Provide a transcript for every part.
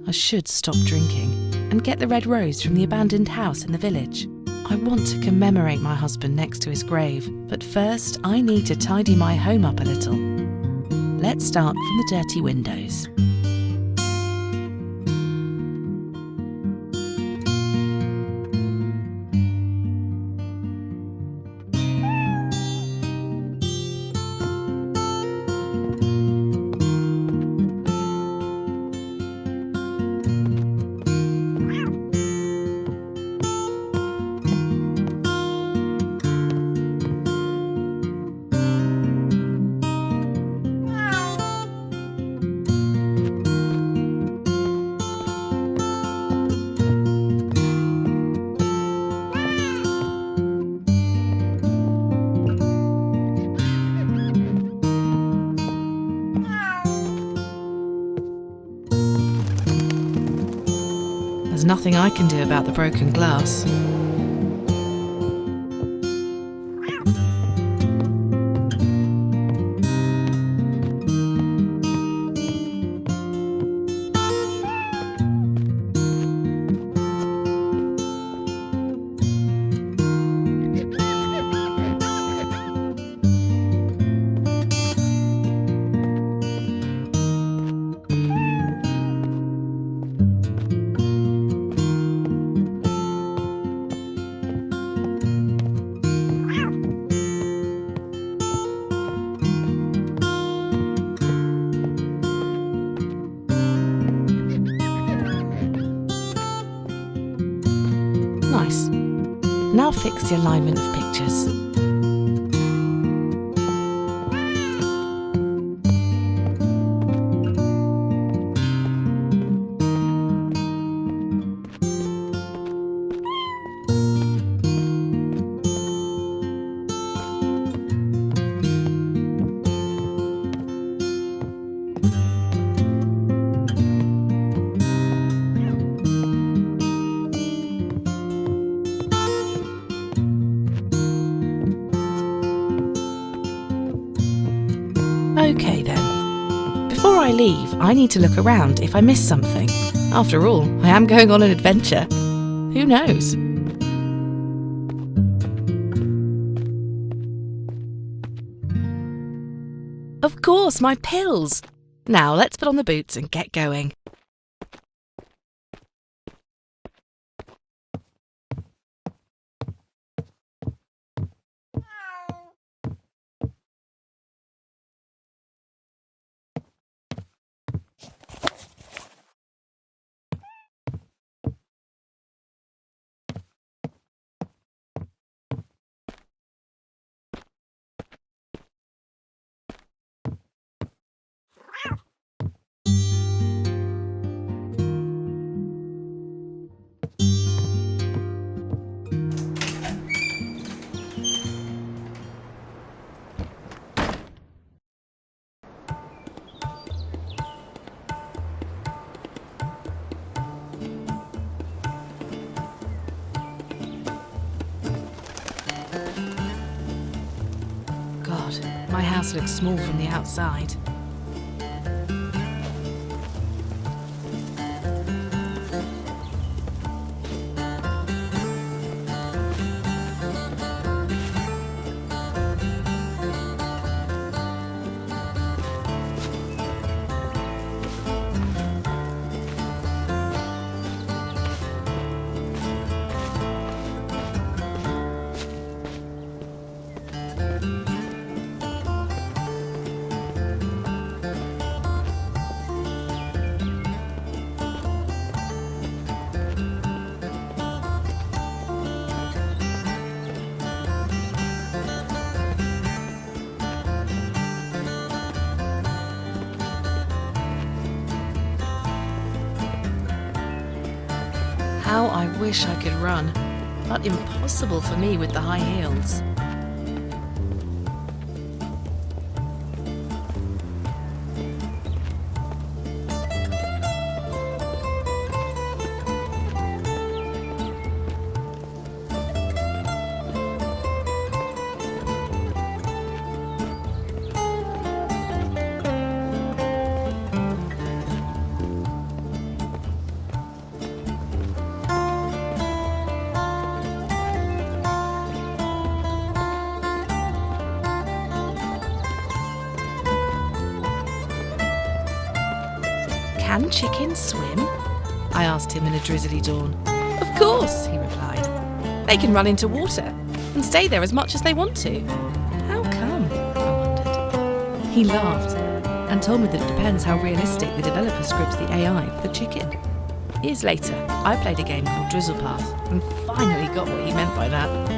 I should stop drinking and get the red rose from the abandoned house in the village. I want to commemorate my husband next to his grave, but first I need to tidy my home up a little. Let's start from the dirty windows. There's nothing I can do about the broken glass. Nice. Now fix the alignment of pictures. Okay then. Before I leave, I need to look around if I miss something. After all, I am going on an adventure. Who knows? Of course, my pills! Now let's put on the boots and get going. My house looks small from the outside. How I wish I could run, but impossible for me with the high heels. Can chickens swim? I asked him in a drizzly dawn. Of course, he replied. They can run into water and stay there as much as they want to. How come? I wondered. He laughed and told me that it depends how realistic the developer scripts the AI for the chicken. Years later, I played a game called Drizzle and finally got what he meant by that.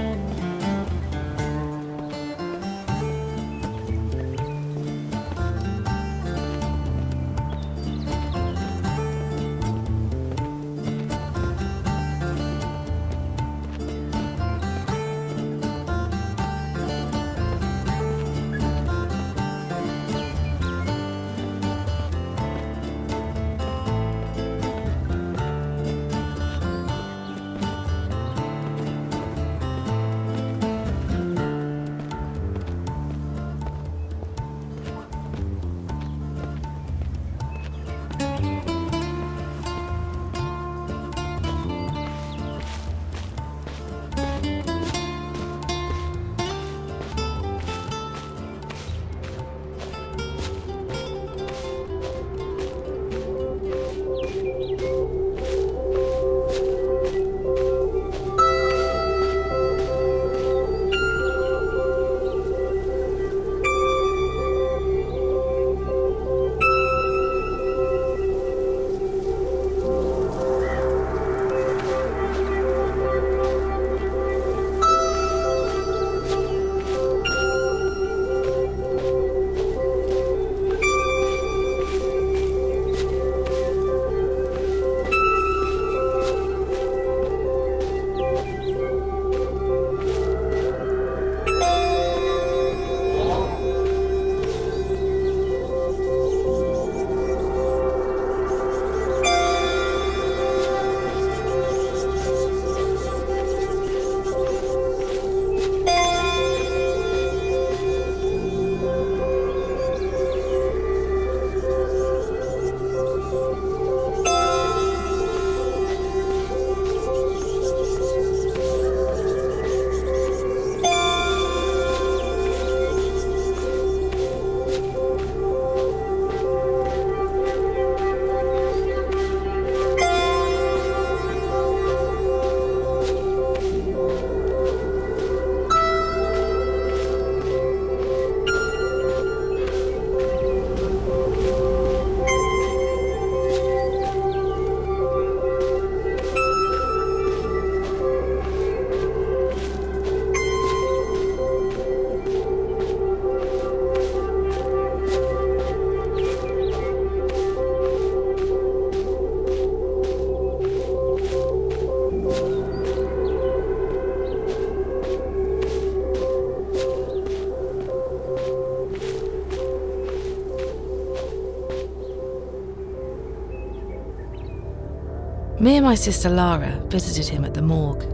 Me and my sister Lara visited him at the morgue.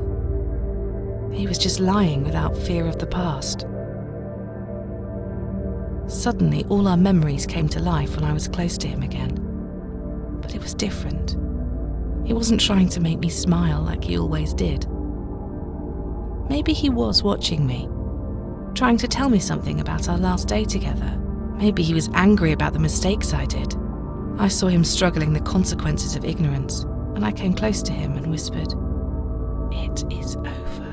He was just lying without fear of the past. Suddenly, all our memories came to life when I was close to him again. But it was different. He wasn't trying to make me smile like he always did. Maybe he was watching me, trying to tell me something about our last day together. Maybe he was angry about the mistakes I did. I saw him struggling the consequences of ignorance, and I came close to him and whispered, "It is over."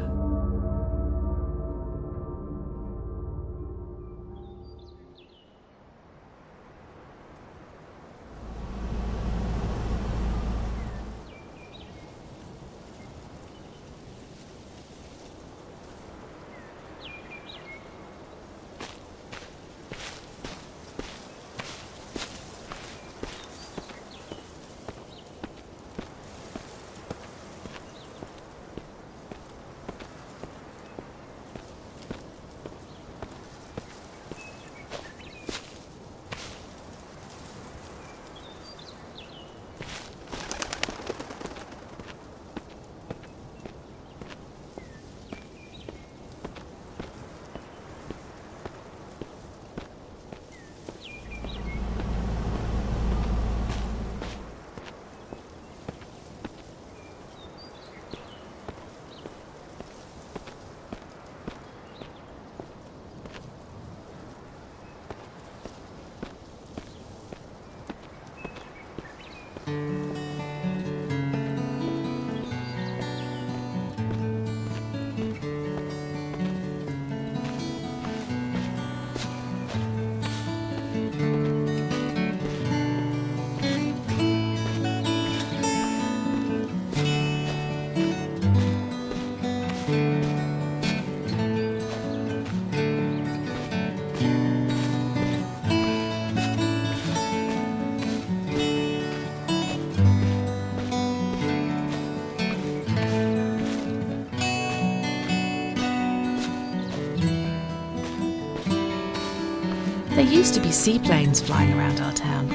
used to be seaplanes flying around our town.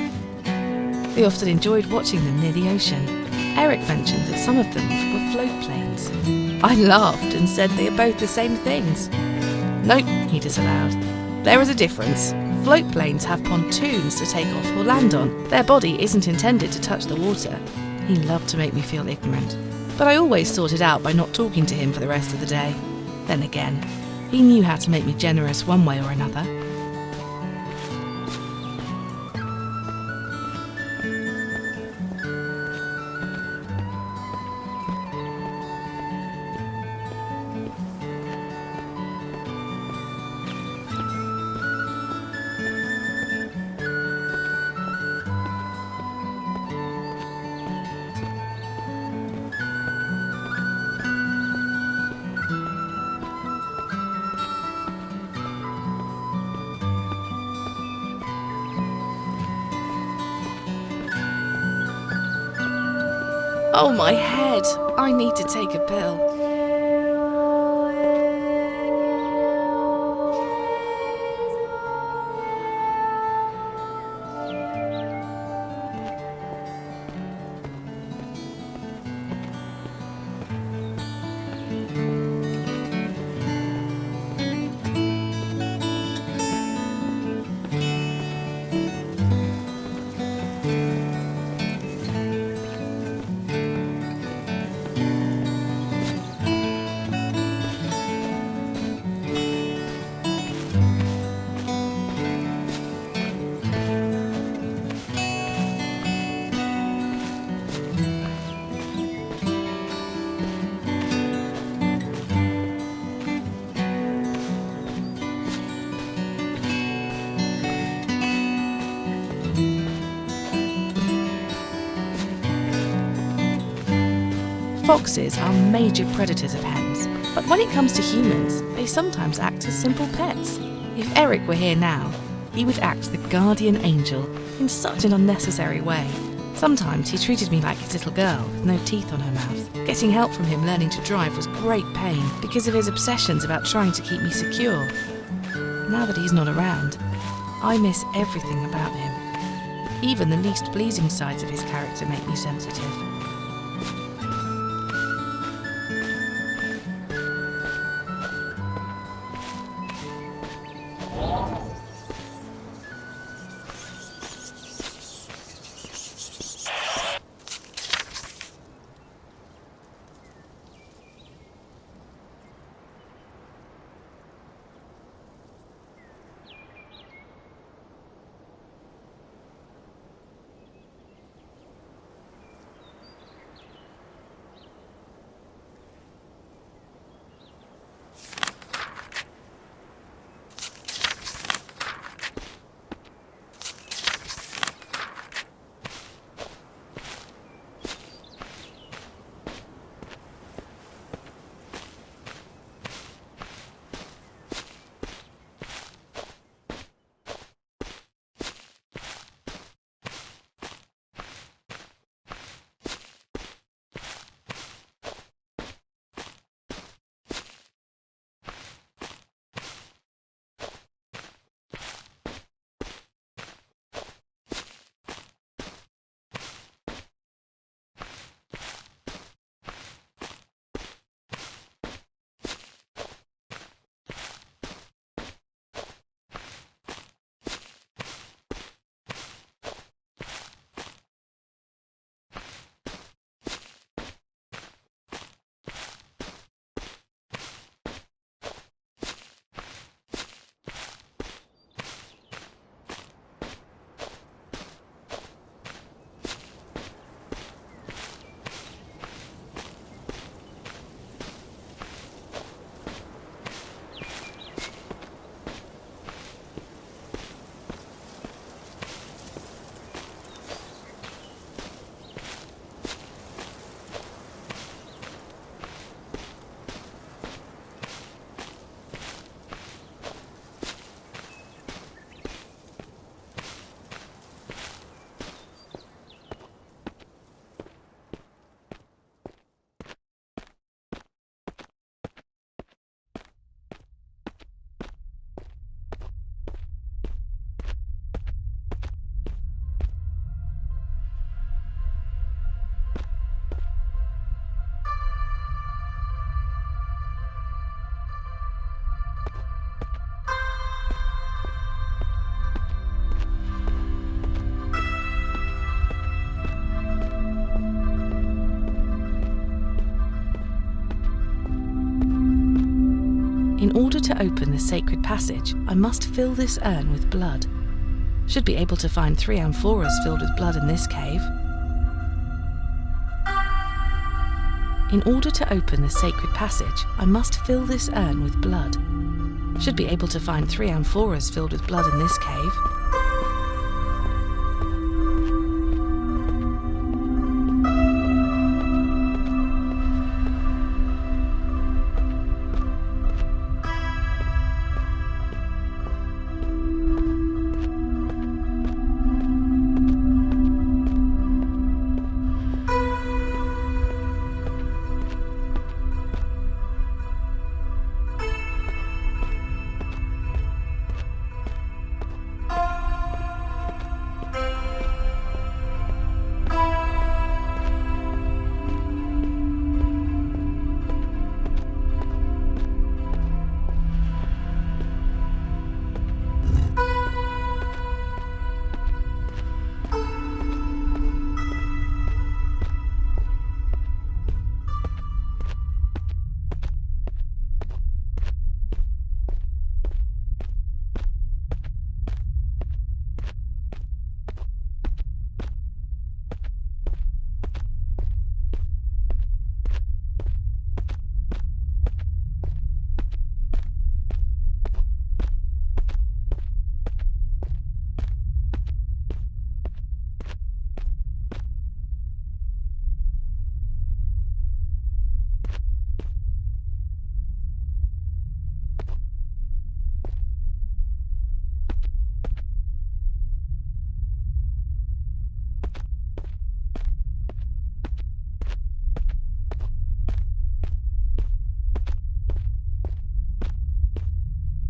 We often enjoyed watching them near the ocean. Eric mentioned that some of them were float planes. I laughed and said they are both the same things. Nope, he disallowed. There is a difference. Float planes have pontoons to take off or land on. Their body isn't intended to touch the water. He loved to make me feel ignorant, but I always sorted out by not talking to him for the rest of the day. Then again, he knew how to make me generous one way or another. Oh, my head! I need to take a pill. Foxes are major predators of hens, but when it comes to humans, they sometimes act as simple pets. If Eric were here now, he would act the guardian angel in such an unnecessary way. Sometimes he treated me like his little girl with no teeth on her mouth. Getting help from him learning to drive was great pain because of his obsessions about trying to keep me secure. Now that he's not around, I miss everything about him. Even the least pleasing sides of his character make me sensitive. In order to open the sacred passage, I must fill this urn with blood. Should be able to find 3 amphoras filled with blood in this cave. In order to open the sacred passage, I must fill this urn with blood. Should be able to find 3 amphoras filled with blood in this cave.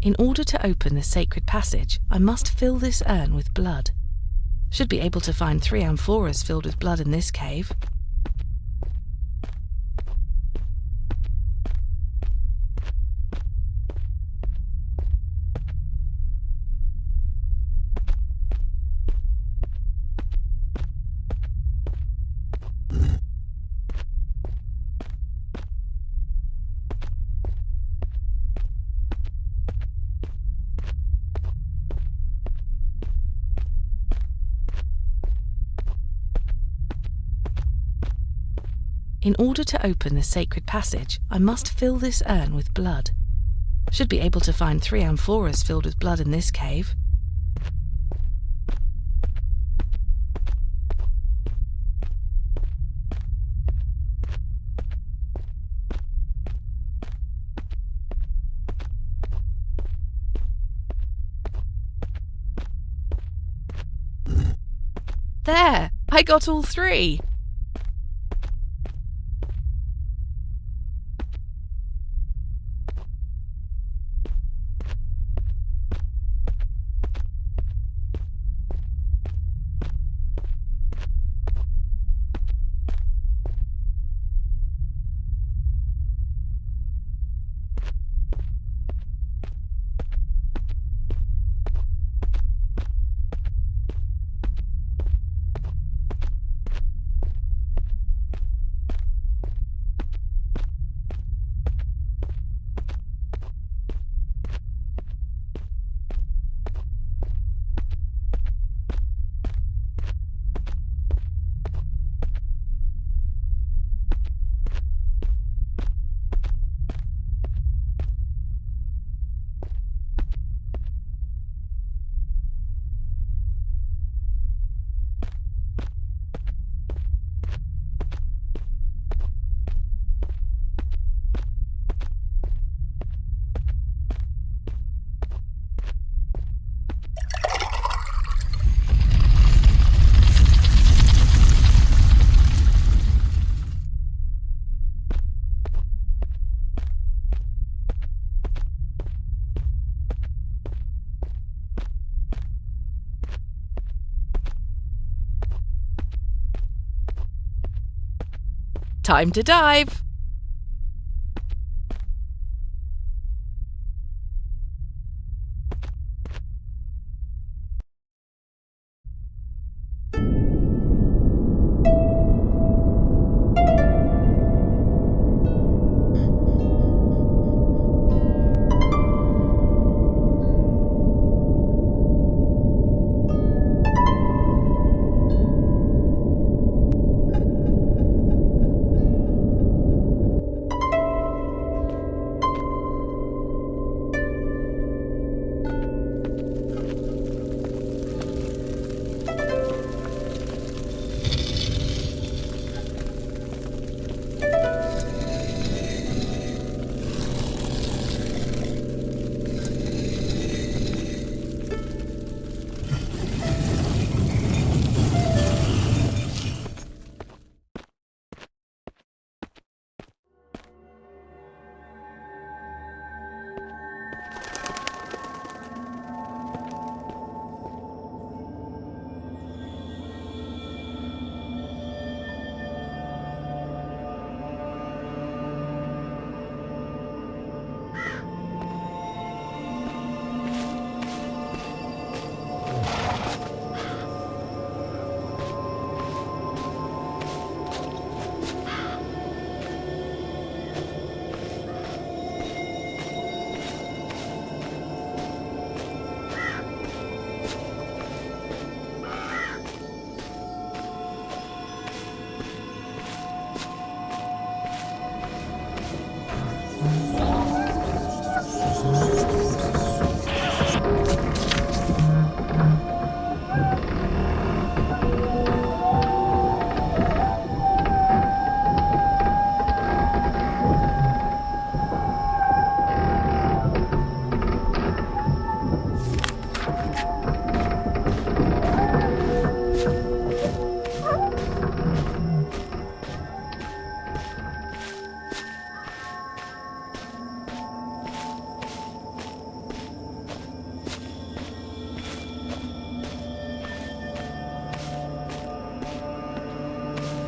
In order to open the sacred passage, I must fill this urn with blood. Should be able to find 3 amphoras filled with blood in this cave. In order to open the sacred passage, I must fill this urn with blood. Should be able to find 3 amphoras filled with blood in this cave. There! I got all 3! Time to dive!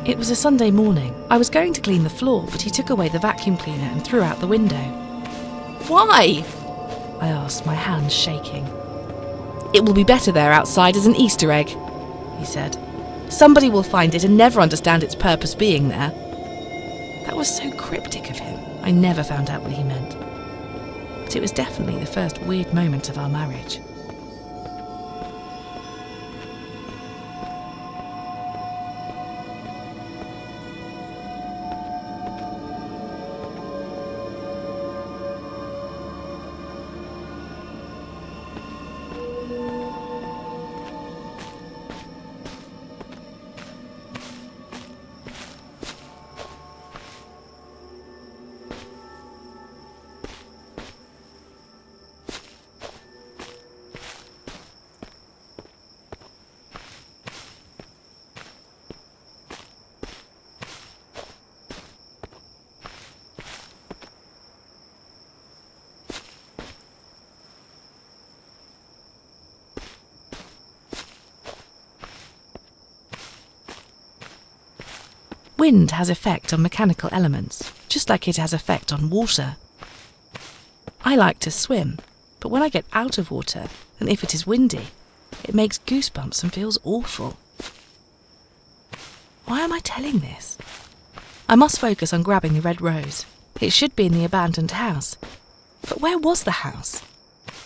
It was a Sunday morning. I was going to clean the floor, but he took away the vacuum cleaner and threw out the window. "Why?" I asked, my hands shaking. "It will be better there outside as an Easter egg," he said. "Somebody will find it and never understand its purpose being there." That was so cryptic of him. I never found out what he meant. But it was definitely the first weird moment of our marriage. Wind has effect on mechanical elements, just like it has effect on water. I like to swim, but when I get out of water, and if it is windy, it makes goosebumps and feels awful. Why am I telling this? I must focus on grabbing the red rose. It should be in the abandoned house. But where was the house?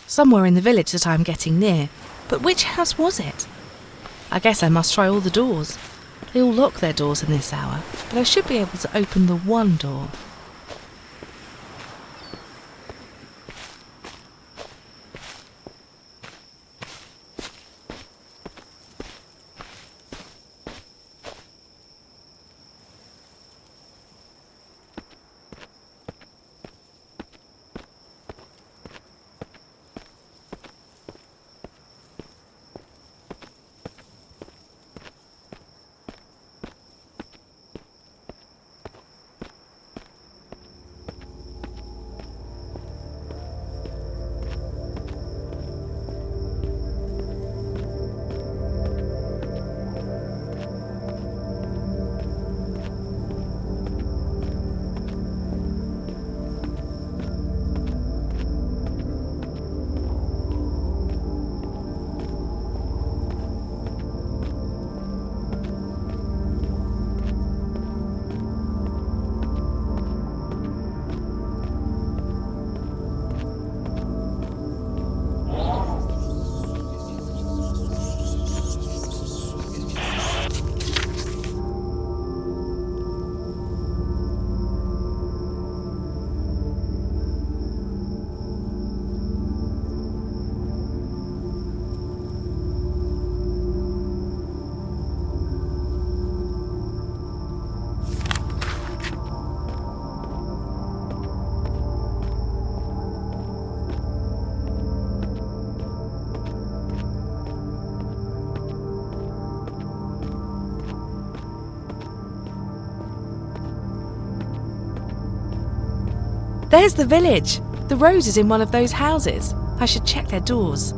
Somewhere in the village that I am getting near. But which house was it? I guess I must try all the doors. They all lock their doors in this hour, but I should be able to open the one door. There's the village. The rose is in one of those houses. I should check their doors.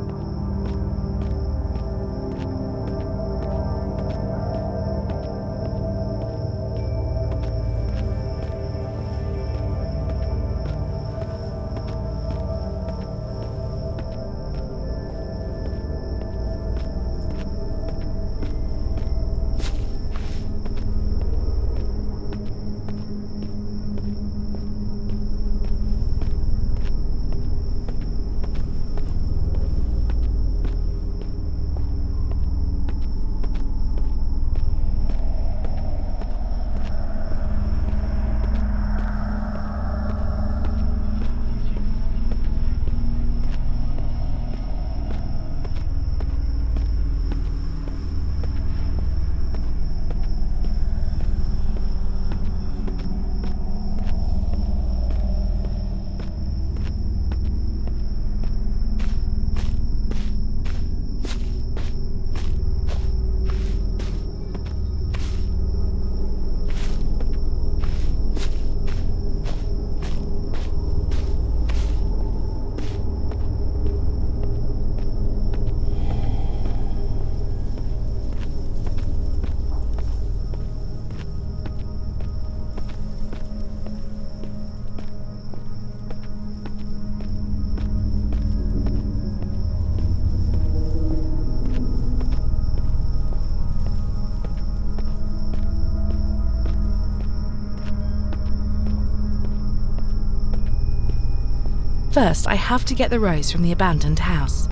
First, I have to get the rose from the abandoned house.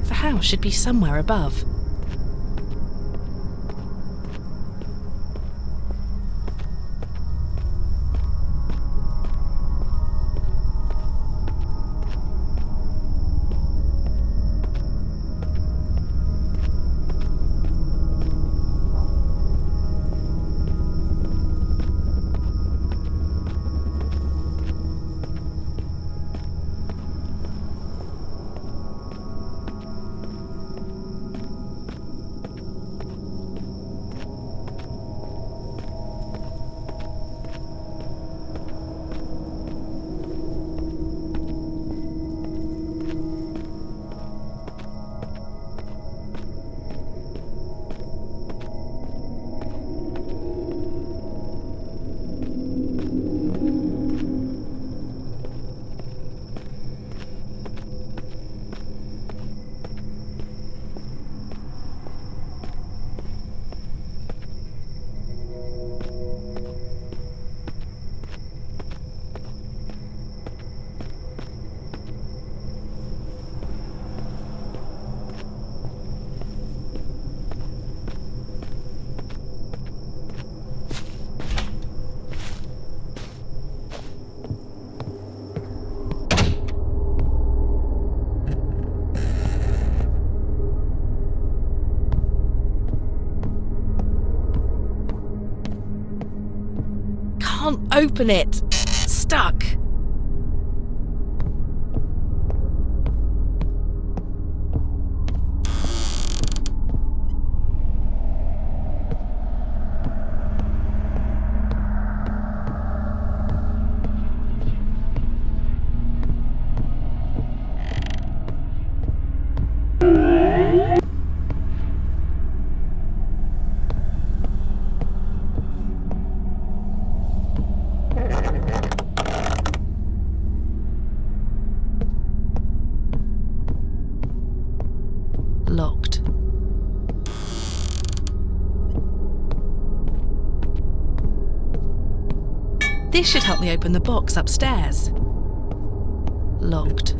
The house should be somewhere above. Can't open it. Stuck. Locked. This should help me open the box upstairs. Locked.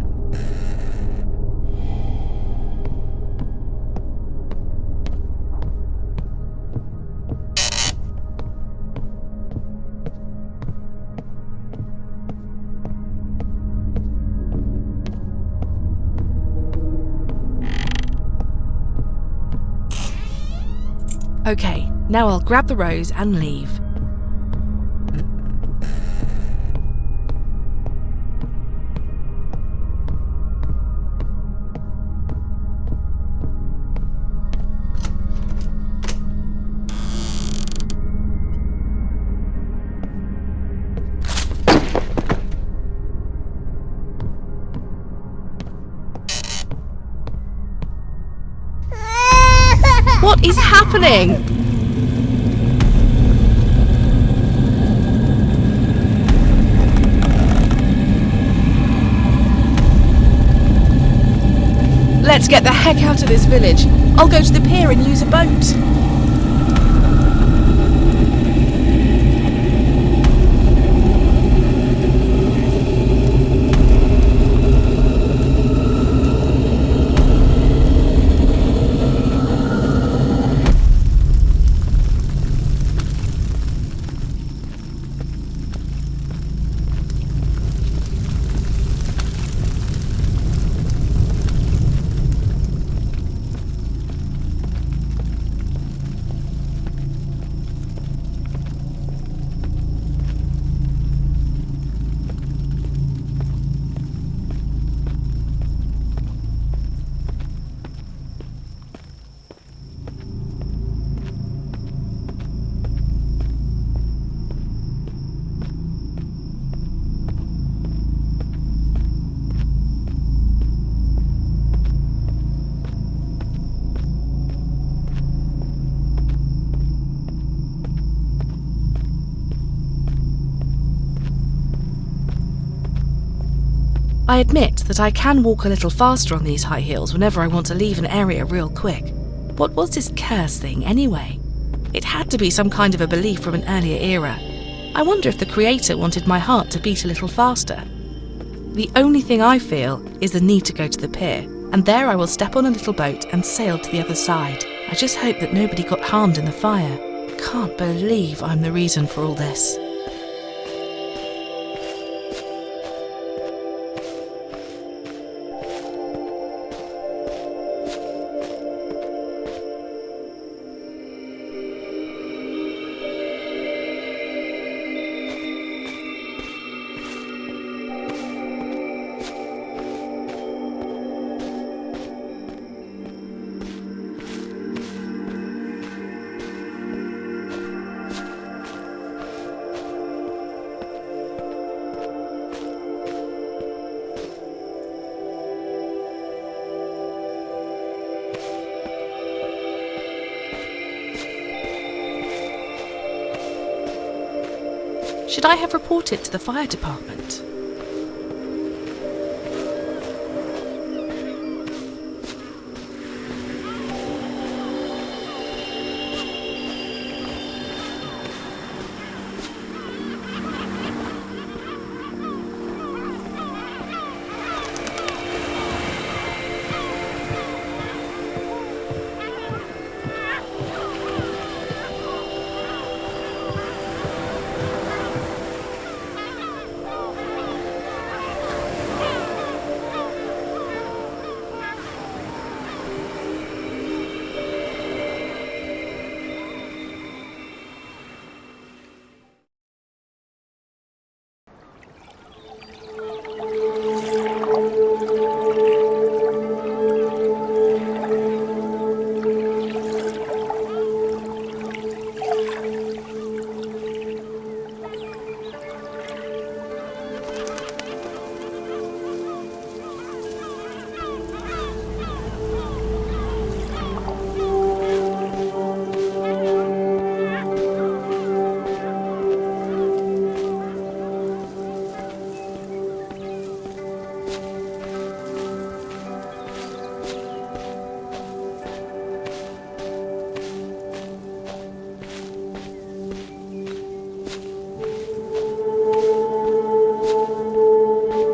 Okay, now I'll grab the rose and leave. What is happening? Let's get the heck out of this village. I'll go to the pier and use a boat. I admit that I can walk a little faster on these high heels whenever I want to leave an area real quick. What was this curse thing, anyway? It had to be some kind of a belief from an earlier era. I wonder if the creator wanted my heart to beat a little faster. The only thing I feel is the need to go to the pier, and there I will step on a little boat and sail to the other side. I just hope that nobody got harmed in the fire. Can't believe I'm the reason for all this. Should I have reported to the fire department?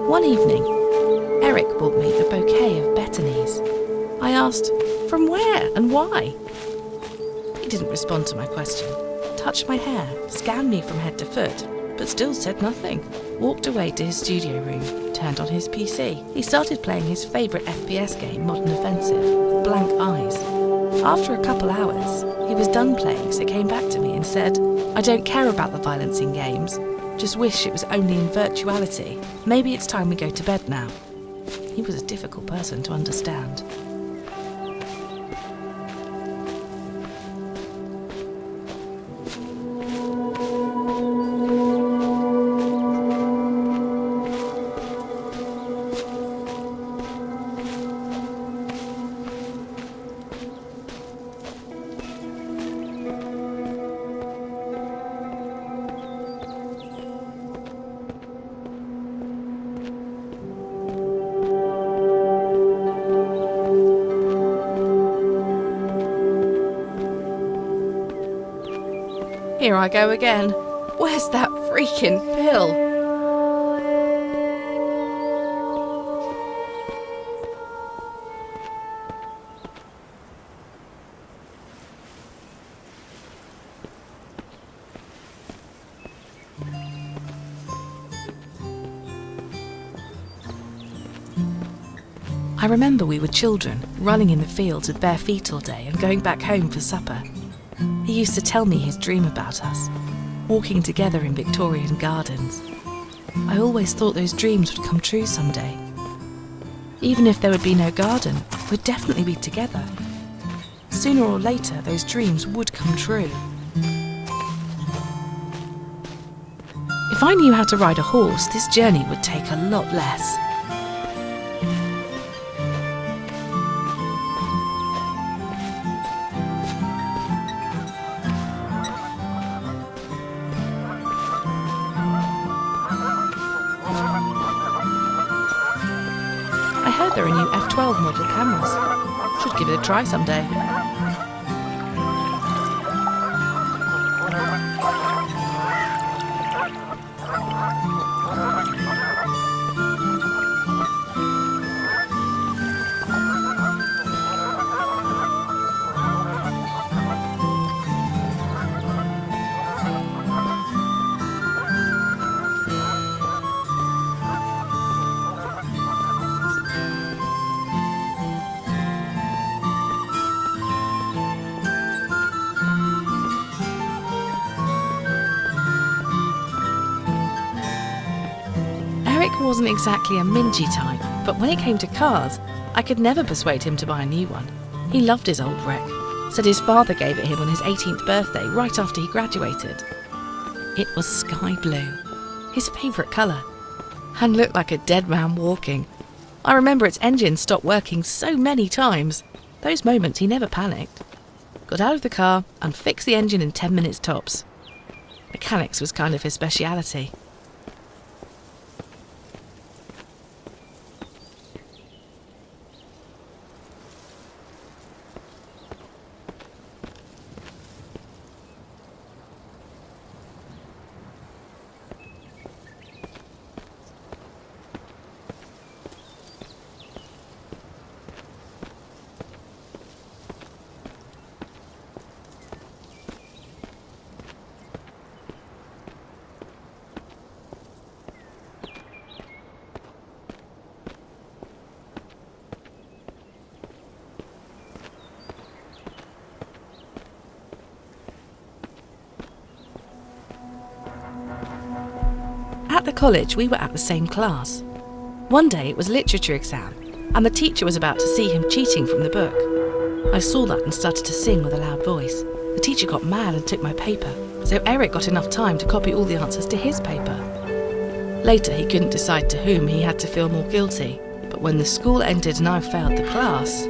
One evening, Eric bought me a bouquet of betonies. I asked, from where and why? He didn't respond to my question, touched my hair, scanned me from head to foot, but still said nothing. Walked away to his studio room, turned on his PC. He started playing his favourite FPS game, Modern Offensive, with blank eyes. After a couple hours, he was done playing, so came back to me and said, I don't care about the violence in games. Just wish it was only in virtuality. Maybe it's time we go to bed now. He was a difficult person to understand. Here I go again. Where's that freaking pill? I remember we were children, running in the fields with bare feet all day and going back home for supper. He used to tell me his dream about us, walking together in Victorian gardens. I always thought those dreams would come true someday. Even if there would be no garden, we'd definitely be together. Sooner or later, those dreams would come true. If I knew how to ride a horse, this journey would take a lot less. I heard there are new F12 model cameras. Should give it a try someday. Eric wasn't exactly a mingy type, but when it came to cars, I could never persuade him to buy a new one. He loved his old wreck, said his father gave it him on his 18th birthday right after he graduated. It was sky blue, his favourite colour, and looked like a dead man walking. I remember its engine stopped working so many times. Those moments he never panicked. Got out of the car and fixed the engine in 10 minutes tops. Mechanics was kind of his speciality. At the college, we were at the same class. One day it was literature exam, and the teacher was about to see him cheating from the book. I saw that and started to sing with a loud voice. The teacher got mad and took my paper, so Eric got enough time to copy all the answers to his paper. Later, he couldn't decide to whom he had to feel more guilty, but when the school ended and I failed the class,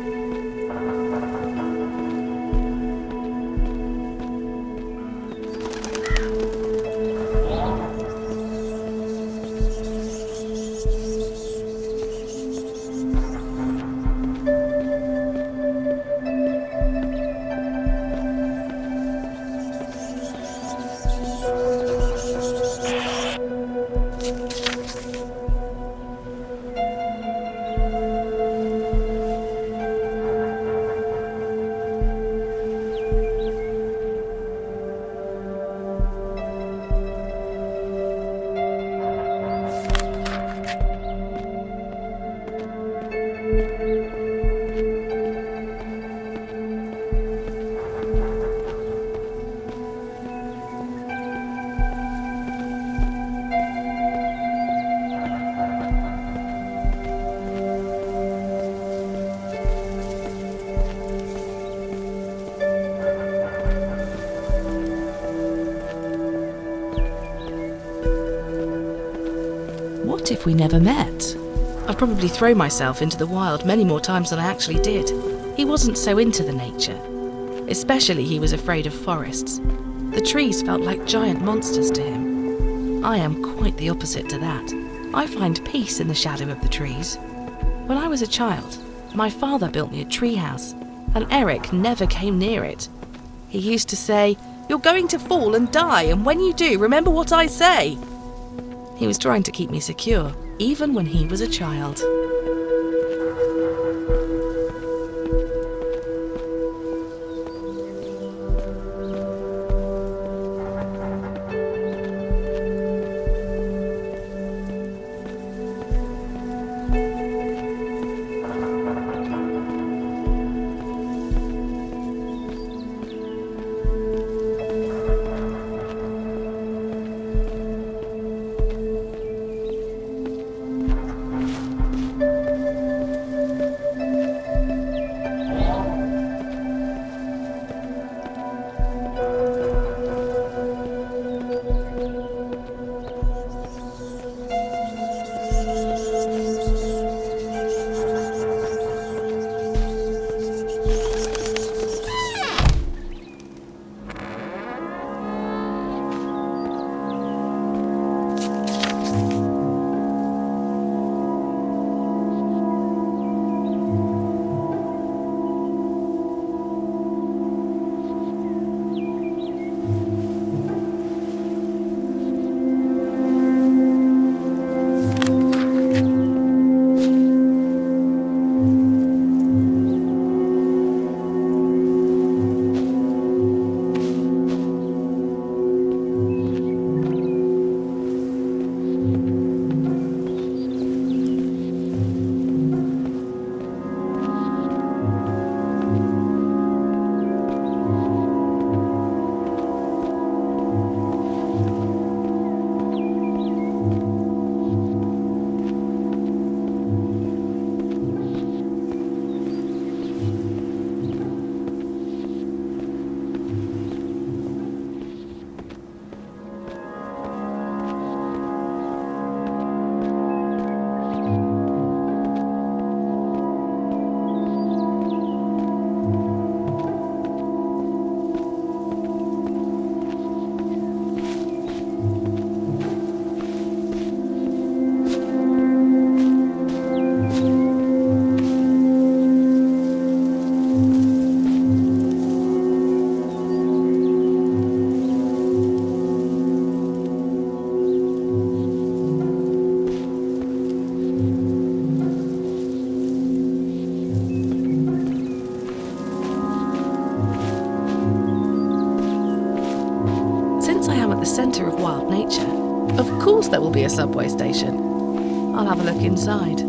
what if we never met? I'd probably throw myself into the wild many more times than I actually did. He wasn't so into the nature. Especially he was afraid of forests. The trees felt like giant monsters to him. I am quite the opposite to that. I find peace in the shadow of the trees. When I was a child, my father built me a tree house, and Eric never came near it. He used to say, "You're going to fall and die, and when you do, remember what I say." He was trying to keep me secure, even when he was a child. centre of wild nature, of course there will be a subway station. I'll have a look inside.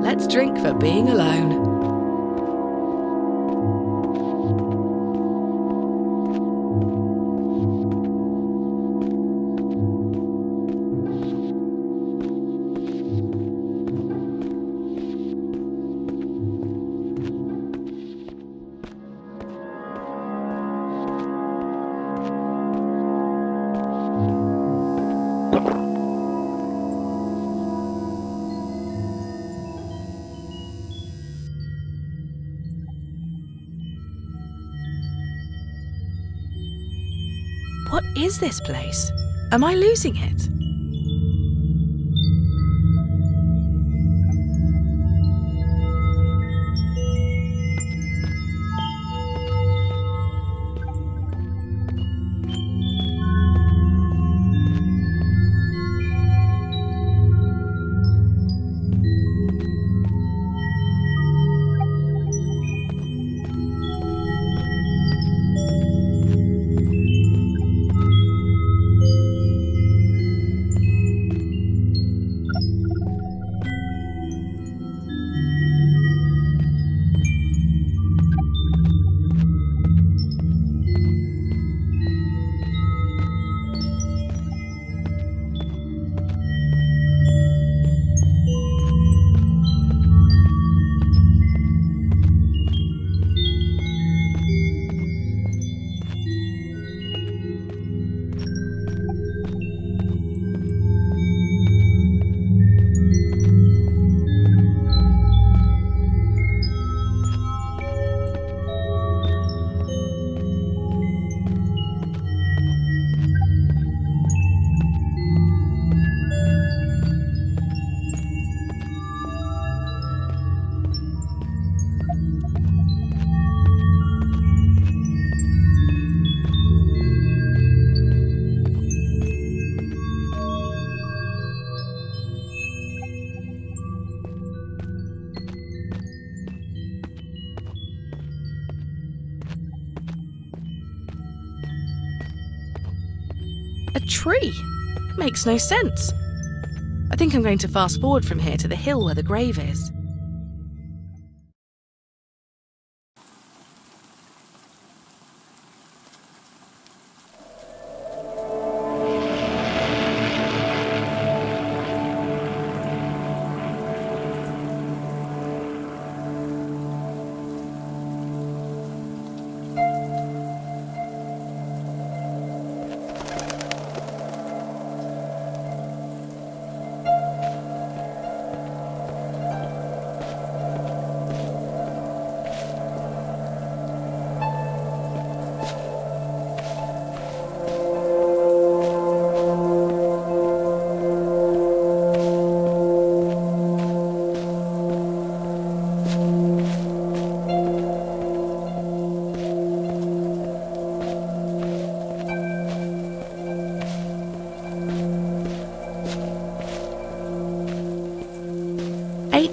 Let's drink for being alone. What is this place? Am I losing it? A tree? Makes no sense. I think I'm going to fast forward from here to the hill where the grave is.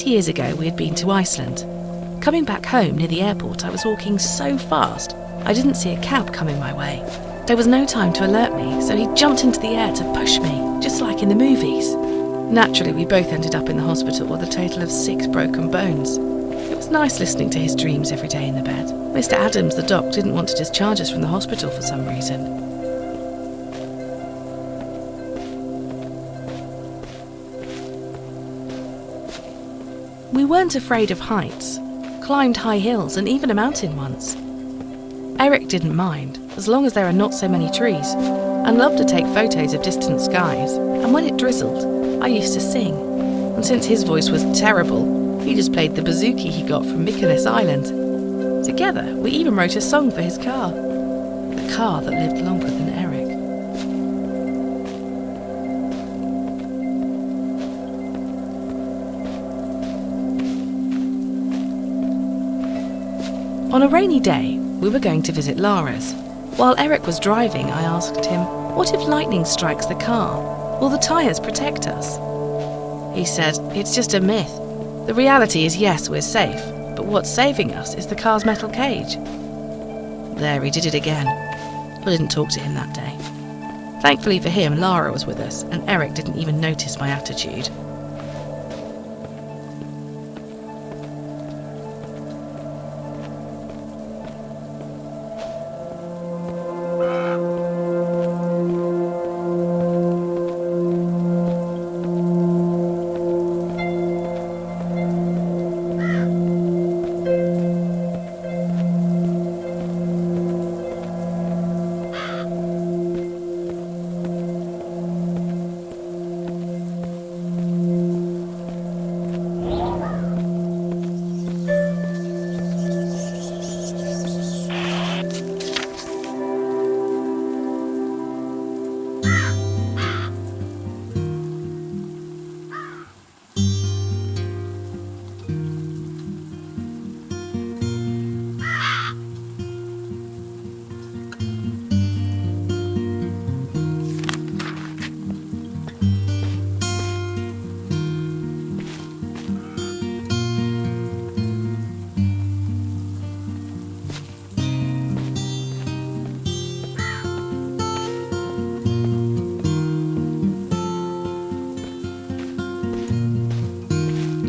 Years ago, we had been to Iceland. Coming back home near the airport, I was walking so fast, I didn't see a cab coming my way. There was no time to alert me, so he jumped into the air to push me, just like in the movies. Naturally, we both ended up in the hospital with a total of 6 broken bones. It was nice listening to his dreams every day in the bed. Mr. Adams, the doc, didn't want to discharge us from the hospital for some reason. We weren't afraid of heights, climbed high hills and even a mountain once. Eric didn't mind, as long as there are not so many trees, and loved to take photos of distant skies. And when it drizzled, I used to sing. And since his voice was terrible, he just played the bouzouki he got from Mykonos Island. Together, we even wrote a song for his car. The car that lived longer than Eric. On a rainy day, we were going to visit Lara's. While Eric was driving, I asked him, "What if lightning strikes the car? Will the tyres protect us?" He said, "It's just a myth. The reality is yes, we're safe, but what's saving us is the car's metal cage." There, he did it again. I didn't talk to him that day. Thankfully for him, Lara was with us, and Eric didn't even notice my attitude.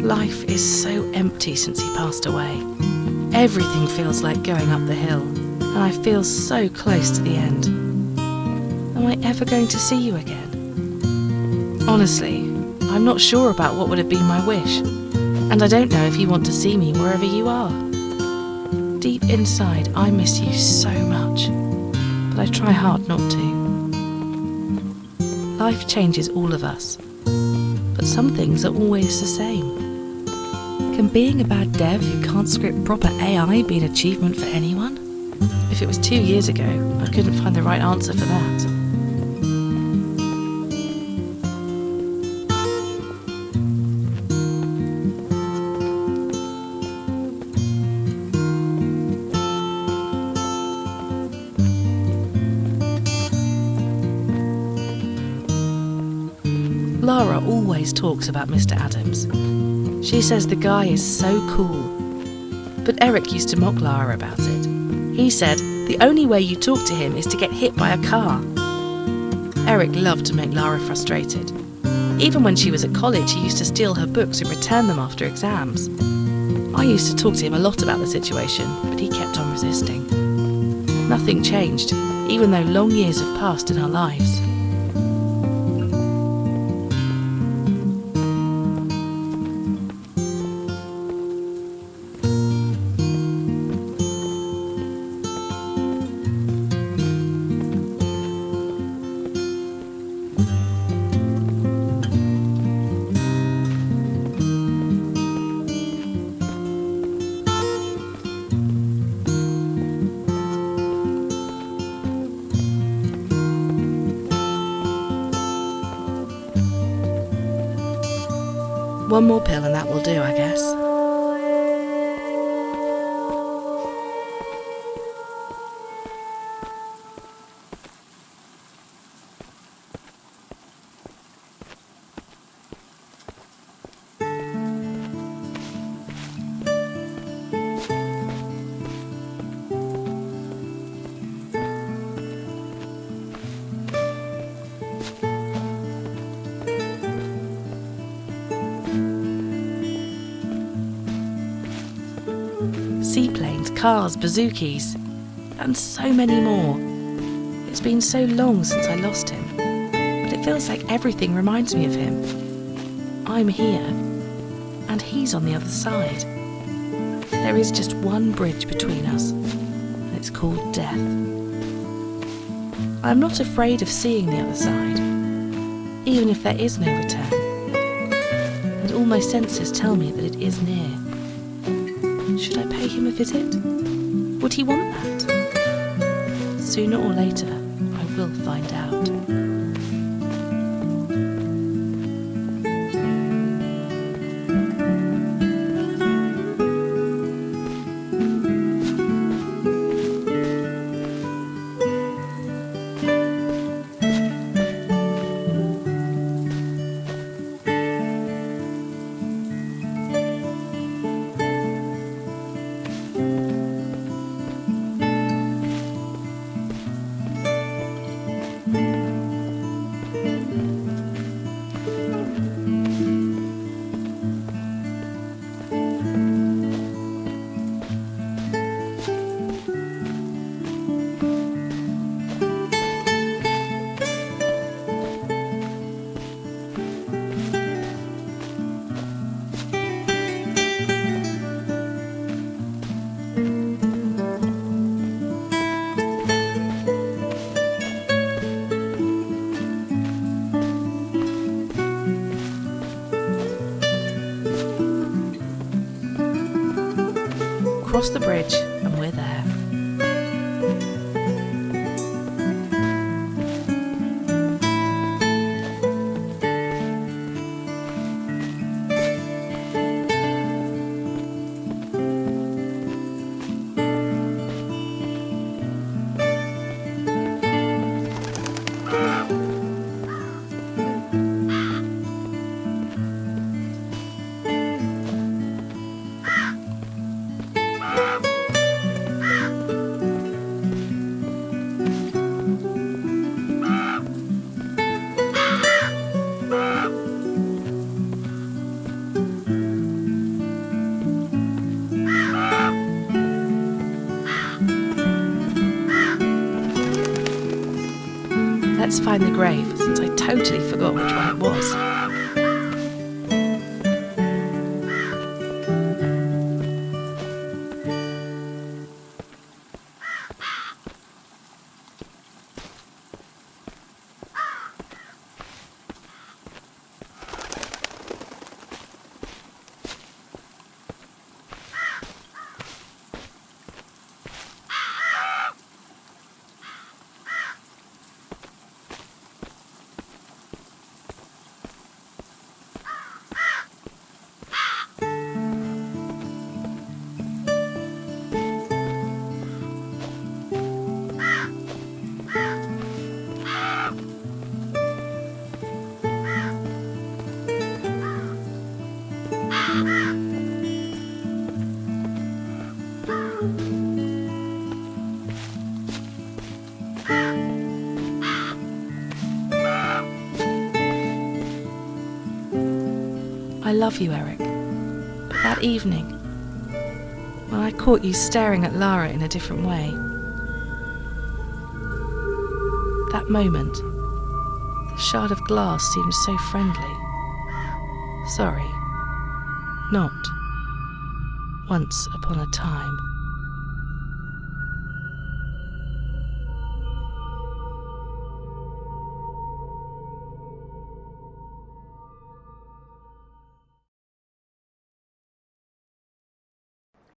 Life is so empty since he passed away. Everything feels like going up the hill, and I feel so close to the end. Am I ever going to see you again? Honestly, I'm not sure about what would have been my wish, and I don't know if you want to see me wherever you are. Deep inside, I miss you so much, but I try hard not to. Life changes all of us, but some things are always the same. Can being a bad dev who can't script proper AI be an achievement for anyone? If it was 2 years ago, I couldn't find the right answer for that. Lara always talks about Mr. Adams. She says the guy is so cool. But Eric used to mock Lara about it. He said, the only way you talk to him is to get hit by a car. Eric loved to make Lara frustrated. Even when she was at college, he used to steal her books and return them after exams. I used to talk to him a lot about the situation, but he kept on resisting. Nothing changed, even though long years have passed in our lives. One more pill and that will do, I guess. Seaplanes, cars, bazookies, and so many more. It's been so long since I lost him, but it feels like everything reminds me of him. I'm here, and he's on the other side. There is just one bridge between us, and it's called death. I'm not afraid of seeing the other side, even if there is no return. And all my senses tell me that it is near. Should I pay him a visit? Would he want that? Sooner or later, I will find out. Cross the bridge and we're there. Let's find the grave, since I totally forgot which one it was. I love you, Eric, but that evening, when I caught you staring at Lara in a different way, that moment, the shard of glass seemed so friendly. Sorry, not once upon a time.